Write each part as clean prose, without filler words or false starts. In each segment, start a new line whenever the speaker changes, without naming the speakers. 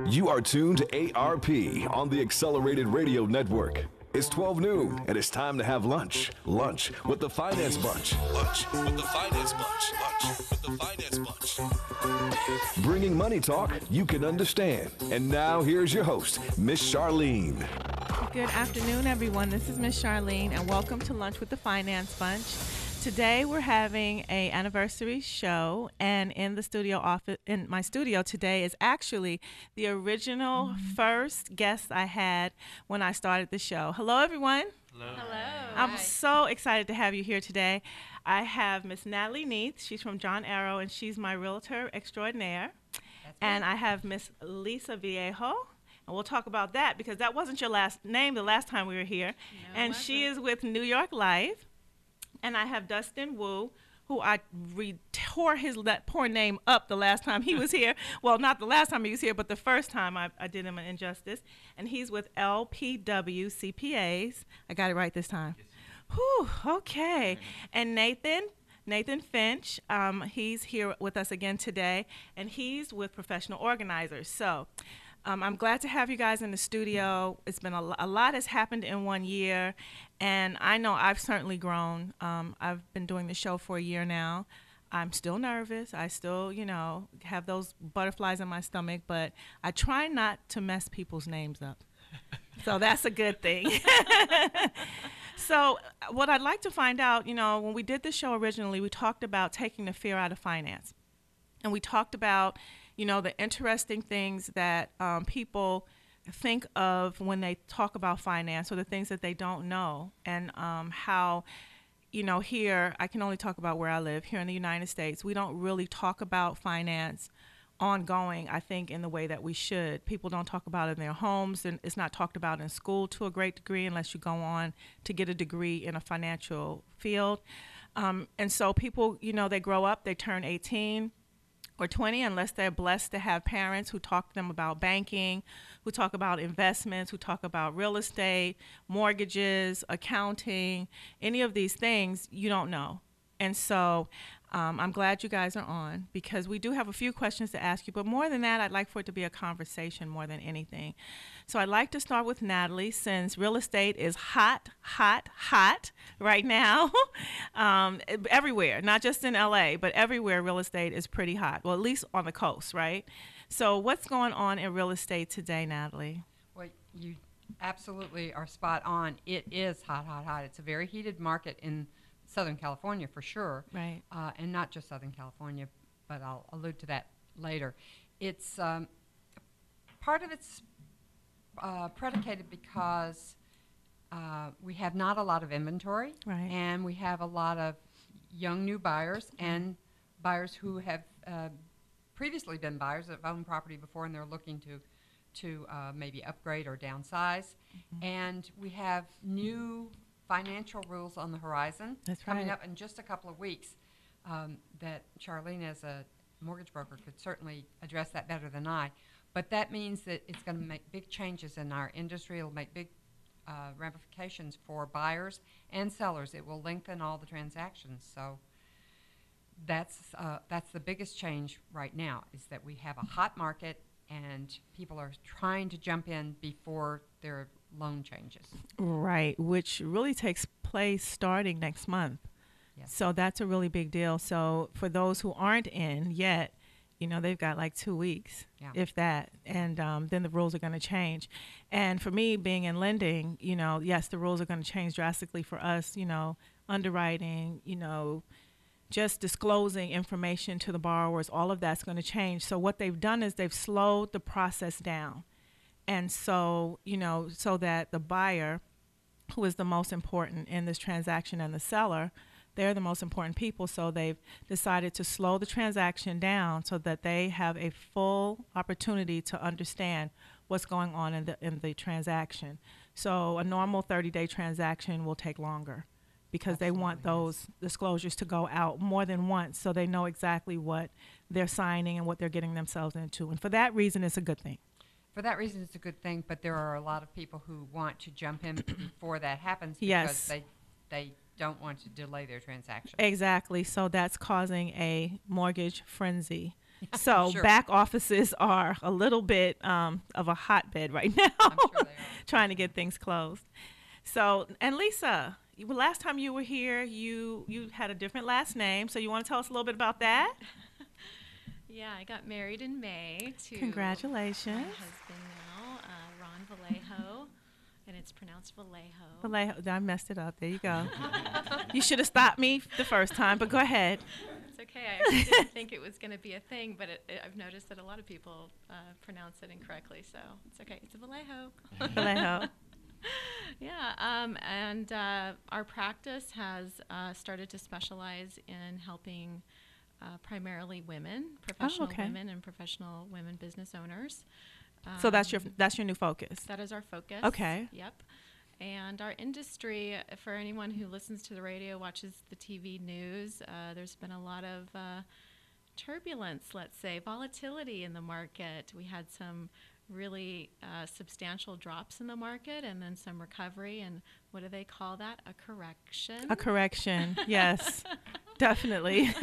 You are tuned to ARP on the Accelerated Radio Network. It's 12 noon, and it's time to have lunch. Lunch with the Finance Bunch. Lunch with the Finance Bunch. Lunch with the Finance Bunch. Bringing money talk you can understand. And now here's your host, Miss Charline.
Good afternoon, everyone. This is Miss Charline, and welcome to Lunch with the Finance Bunch. Today we're having an anniversary show, and in the studio office, in my studio today, is actually the original first guest I had when I started the show. Hello, everyone.
Hello.
I'm so excited to have you here today. I have Miss Natalie Neith. She's from John Arrow, and she's my realtor extraordinaire. And I have Miss Lisa Vallejo. And we'll talk about that because that wasn't your last name the last time we were here. No, and she is with New York Life. And I have Dustin Woo, who I tore that poor name up the last time he was here. Well, not the last time he was here, but the first time I did him an injustice. And he's with LPW CPAs. I got it right this time. Yes. Whew, okay. And Nathan Finch, he's here with us again today, and he's with Professional Organizers. So I'm glad to have you guys in the studio. It's been a lot has happened in 1 year, and I know I've certainly grown. I've been doing the show for a year now. I'm still nervous. I still, have those butterflies in my stomach, but I try not to mess people's names up. So that's a good thing. So what I'd like to find out, when we did the show originally, we talked about taking the fear out of finance. And we talked about the interesting things that people think of when they talk about finance, or the things that they don't know, and how, here, I can only talk about where I live, here in the United States, we don't really talk about finance ongoing, I think, in the way that we should. People don't talk about it in their homes, and it's not talked about in school to a great degree unless you go on to get a degree in a financial field. And so people, they grow up, they turn 18 or 20, unless they're blessed to have parents who talk to them about banking, who talk about investments, who talk about real estate, mortgages, accounting, any of these things you don't know. And so I'm glad you guys are on, because we do have a few questions to ask you, but more than that, I'd like for it to be a conversation more than anything. So I'd like to start with Natalie, since real estate is hot right now. Everywhere, not just in LA, but everywhere real estate is pretty hot, well, at least on the coast, right? So what's going on in real estate today, Natalie?
Well, you absolutely are spot on. It is hot. It's a very heated market in Southern California for sure,
right?
And not just Southern California, but I'll allude to that later. It's part of it's predicated because we have not a lot of inventory,
right?
And we have a lot of young new buyers and buyers who have previously been buyers that have owned property before, and they're looking to maybe upgrade or downsize. And we have new financial rules on the horizon.
That's
coming
right.
up in just a couple of weeks, that Charline, as a mortgage broker, could certainly address that better than I. But that means that it's going to make big changes in our industry. It'll make big ramifications for buyers and sellers. It will lengthen all the transactions. So that's the biggest change right now, is that we have a hot market and people are trying to jump in before their loan changes.
Right, which really takes place starting next month.
Yes.
So that's a really big deal. So for those who aren't in yet, they've got like 2 weeks, if that, and then the rules are going to change. And for me, being in lending, yes, the rules are going to change drastically for us, underwriting, just disclosing information to the borrowers, all of that's going to change. So what they've done is they've slowed the process down. And so, so that the buyer, who is the most important in this transaction, and the seller, they're the most important people. So they've decided to slow the transaction down so that they have a full opportunity to understand what's going on in the transaction. So a normal 30-day transaction will take longer, because
Absolutely,
they want those disclosures to go out more than once, so they know exactly what they're signing and what they're getting themselves into. And for that reason, it's a good thing.
For that reason, it's a good thing, but there are a lot of people who want to jump in before that happens, because
Yes.
they don't want to delay their transaction.
Exactly. So that's causing a mortgage frenzy. So
Sure.
back offices are a little bit of a hotbed right now,
I'm sure they are.
trying to get things closed. So, and Lisa, last time you were here, you had a different last name. So you want to tell us a little bit about that?
Yeah, I got married in May to
Congratulations.
my husband now, Ron Vallejo, and it's pronounced Vallejo.
Vallejo. I messed it up. There you go. You should have stopped me the first time, but go ahead.
It's okay. I actually didn't think it was going to be a thing, but I've noticed that a lot of people pronounce it incorrectly, so it's okay. It's a Vallejo.
Vallejo.
Yeah, and our practice has started to specialize in helping primarily women, professional
okay.
women, and professional women business owners.
So that's your new focus.
That is our focus.
Okay.
Yep. And our industry, for anyone who listens to the radio, watches the TV news, there's been a lot of turbulence, let's say, volatility in the market. We had some really substantial drops in the market and then some recovery. And what do they call that? A correction.
A correction. Yes, definitely.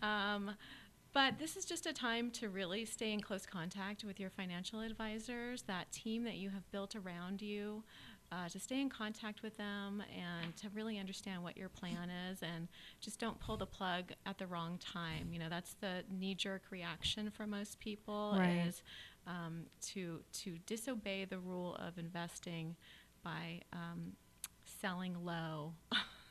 But this is just a time to really stay in close contact with your financial advisors, that team that you have built around you, to stay in contact with them and to really understand what your plan is, and just don't pull the plug at the wrong time. You know, that's the knee-jerk reaction for most people,
Right.
is to disobey the rule of investing by selling low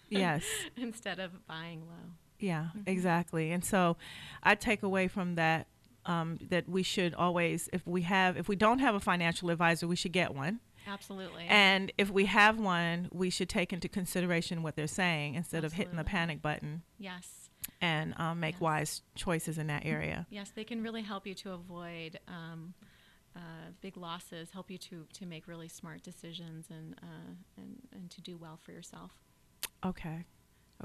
Yes.
instead of buying low.
Yeah, exactly. And so I take away from that that we should always, if we don't have a financial advisor, we should get one.
Absolutely.
And if we have one, we should take into consideration what they're saying instead of hitting the
Absolutely.
panic button
Yes.
and make
Yes.
wise choices in that area.
Yes, they can really help you to avoid big losses, help you to make really smart decisions and to do well for yourself.
Okay.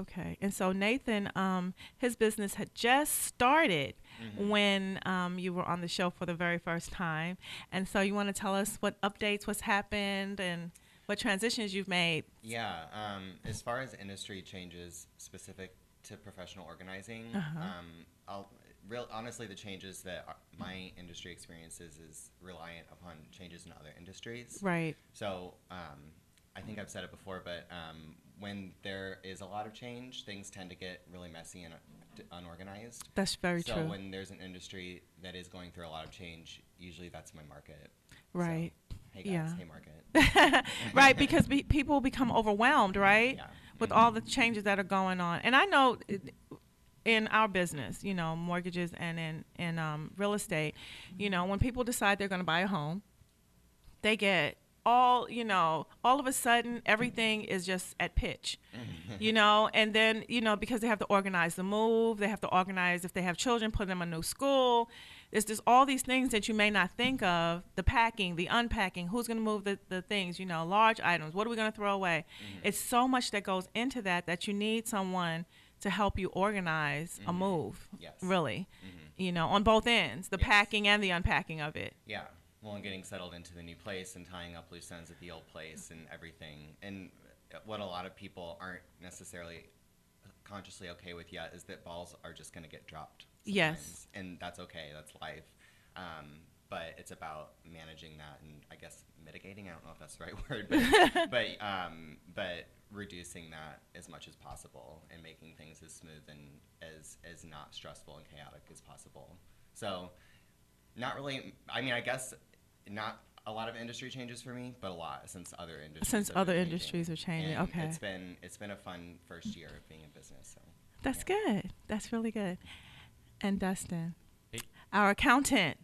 Okay. And so Nathan, his business had just started when you were on the show for the very first time. And so you want to tell us what updates, what's happened, and what transitions you've made?
Yeah. As far as industry changes specific to professional organizing, honestly, the changes that my industry experiences is reliant upon changes in other industries.
Right.
So I think I've said it before, but when there is a lot of change, things tend to get really messy and unorganized.
That's very true.
So when there's an industry that is going through a lot of change, usually that's my market.
Right.
So, hey guys,
Yeah.
hey market.
Right, because people become overwhelmed, right?
Yeah.
With all the changes that are going on. And I know in our business, you know, mortgages and in real estate, you know, when people decide they're going to buy a home, they get all of a sudden everything is just at pitch, you know, and then, you know, because they have to organize the move, they have to organize if they have children, put them in a new school. There's just all these things that you may not think of, the packing, the unpacking, who's going to move the things, you know, large items, what are we going to throw away? It's so much that goes into that you need someone to help you organize a move,
Yes.
really, you know, on both ends, the
Yes.
packing and the unpacking of it.
Yeah. Well, and getting settled into the new place and tying up loose ends at the old place and everything. And what a lot of people aren't necessarily consciously okay with yet is that balls are just going to get dropped sometimes.
Yes.
And that's okay. That's life. But it's about managing that and I guess mitigating. I don't know if that's the right word, but reducing that as much as possible and making things as smooth and as not stressful and chaotic as possible. So not really, I mean, I guess not a lot of industry changes for me, but a lot since other industries.
Since
have
other
been
industries are changing,
And
okay.
It's been a fun first year of being in business. So
That's
yeah.
good. That's really good. And Dustin,
Hey.
our accountant,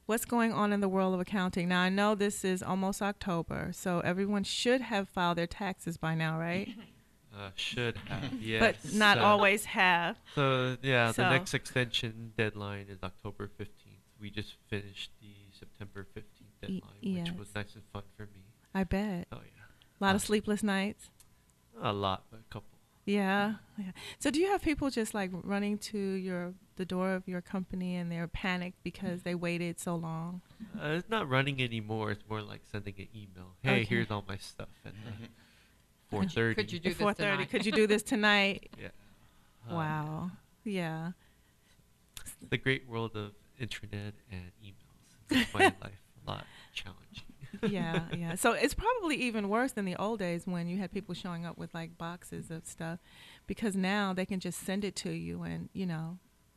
what's going on in the world of accounting? Now, I know this is almost October, so everyone should have filed their taxes by now, right?
Should have, yes.
But not always have.
So, yeah,
So-
the next extension deadline is October 15th. We just finished the September 15th deadline,
yes.
which was nice and fun for me.
I bet.
Oh, yeah.
A lot of
Awesome.
sleepless nights.
A lot, but a couple.
Yeah. So do you have people just like running to the door of your company and they're panicked because they waited so long?
It's not running anymore. It's more like sending an email. Hey,
Okay.
here's all my stuff. And 4:30.
Could you do
At
this
4:30,
tonight?
could you do this tonight?
Yeah.
Wow. Yeah.
the great world of internet and emails makes my life a lot challenging.
Yeah. So it's probably even worse than the old days when you had people showing up with like boxes of stuff, because now they can just send it to you and,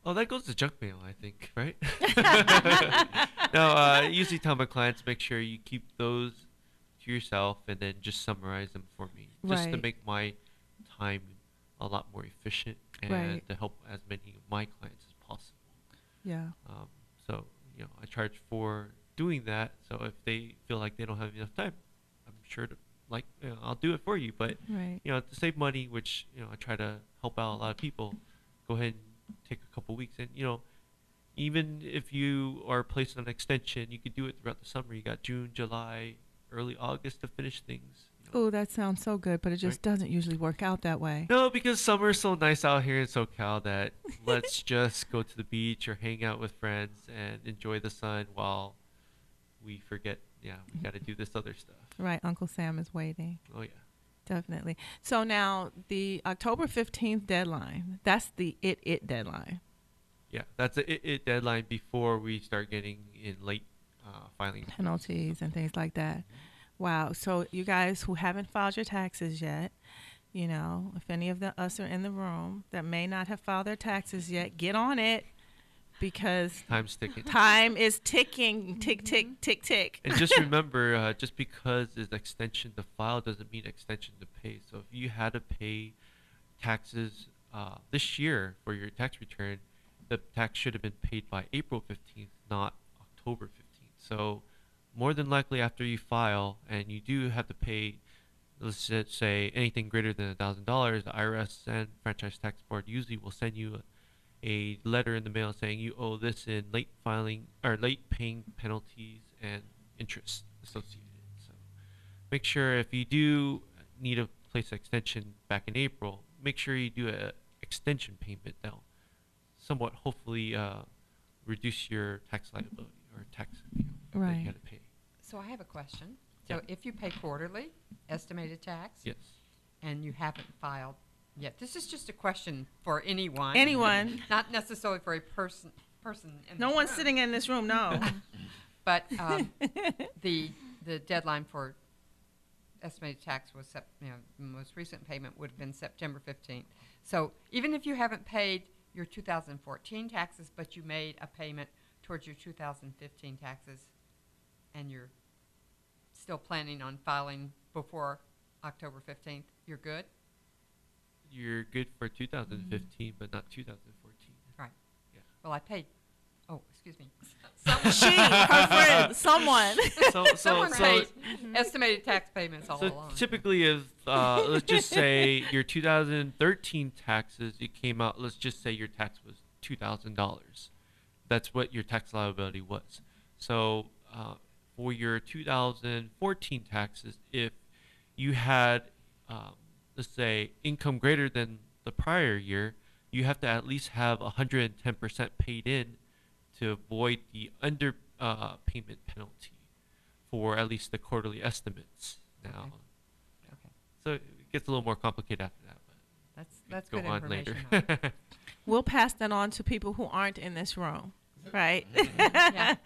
Oh, that goes to junk mail, I think, right? No, I usually tell my clients, make sure you keep those to yourself and then just summarize them for me, just to
Right.
make my time a lot more efficient and
Right.
to help as many of my clients as possible.
Yeah.
So, I charge for doing that. So if they feel like they don't have enough time, I'm sure to, I'll do it for you. But,
Right.
to save money, which, I try to help out a lot of people, go ahead and take a couple weeks. And, even if you are placed on an extension, you could do it throughout the summer. You got June, July, early August to finish things.
Oh, that sounds so good, but it just doesn't usually work out that way.
No, because summer is so nice out here in SoCal that let's just go to the beach or hang out with friends and enjoy the sun while we forget, we got to do this other stuff.
Right. Uncle Sam is waiting.
Oh, yeah.
Definitely. So now the October 15th deadline, that's the it deadline.
Yeah, that's a deadline before we start getting in late filing.
Penalties and things like that. Wow. So you guys who haven't filed your taxes yet, if any of us are in the room that may not have filed their taxes yet, get on it, because
Time's ticking.
time is ticking. Tick, tick, tick, tick.
And just remember, just because it's extension to file doesn't mean extension to pay. So if you had to pay taxes this year for your tax return, the tax should have been paid by April 15th, not October 15th. So more than likely after you file and you do have to pay, let's just say anything greater than $1,000, the IRS and Franchise Tax Board usually will send you a letter in the mail saying you owe this in late filing or late paying penalties and interest associated. So make sure if you do need a place extension back in April, make sure you do a extension payment that'll somewhat hopefully reduce your tax liability or tax that
Right.
you got to pay.
So I have a question. So
Yeah.
if you pay quarterly, estimated tax,
Yes.
and you haven't filed yet, this is just a question for anyone.
Anyone.
Not necessarily for a person in
No
this
one's
room.
sitting in this room, no.
But the deadline for estimated tax was the most recent payment would have been September 15th. So even if you haven't paid your 2014 taxes, but you made a payment towards your 2015 taxes, and you're still planning on filing before October 15th, you're good?
You're good for 2015, but not 2014.
Right.
Yeah.
Well, I paid. Oh, excuse me.
She, her friend, someone.
Someone paid estimated tax payments all
So
along.
typically, if let's just say your 2013 taxes, it came out. Let's just say your tax was $2,000. That's what your tax liability was. So for your 2014 taxes, if you had, let's say, income greater than the prior year, you have to at least have 110% paid in to avoid the under payment penalty for at least the quarterly estimates. Now,
Okay.
so it gets a little more complicated after that, but
That's
go
good
on later.
information.
We'll pass that on to people who aren't in this room, right?
Yeah.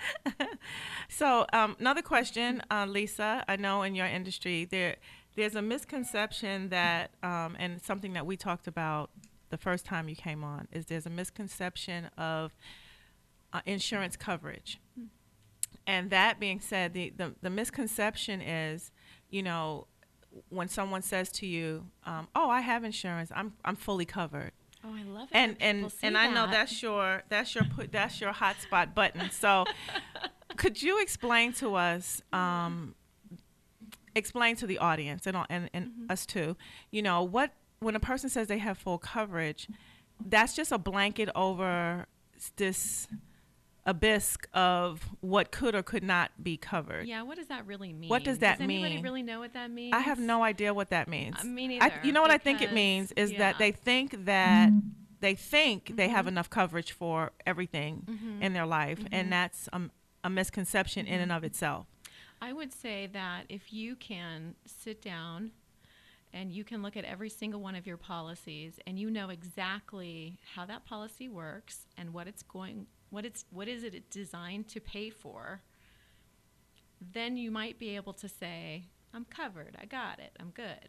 So another question, Lisa, I know in your industry there's a misconception that, and something that we talked about the first time you came on, is there's a misconception of insurance coverage. And that being said, the misconception is, when someone says to you, "Oh, I have insurance. I'm fully covered."
Oh, I love it.
And
when people say
I know
that.
that's your hotspot button. So, could you explain to us, explain to the audience and us too, what, when a person says they have full coverage, that's just a blanket over this abyss of what could or could not be covered.
Yeah, what does that really mean?
What does that
Does anybody
mean?
really know what that means?
I have no idea what that means.
Me neither.
You know what I think it
because-
means is
yeah.
that they think that they have enough coverage for everything in their life, and that's a misconception in and of itself.
I would say that if you can sit down and you can look at every single one of your policies, and you know exactly how that policy works and what is it designed to pay for, then you might be able to say, I'm covered, I got it, I'm good.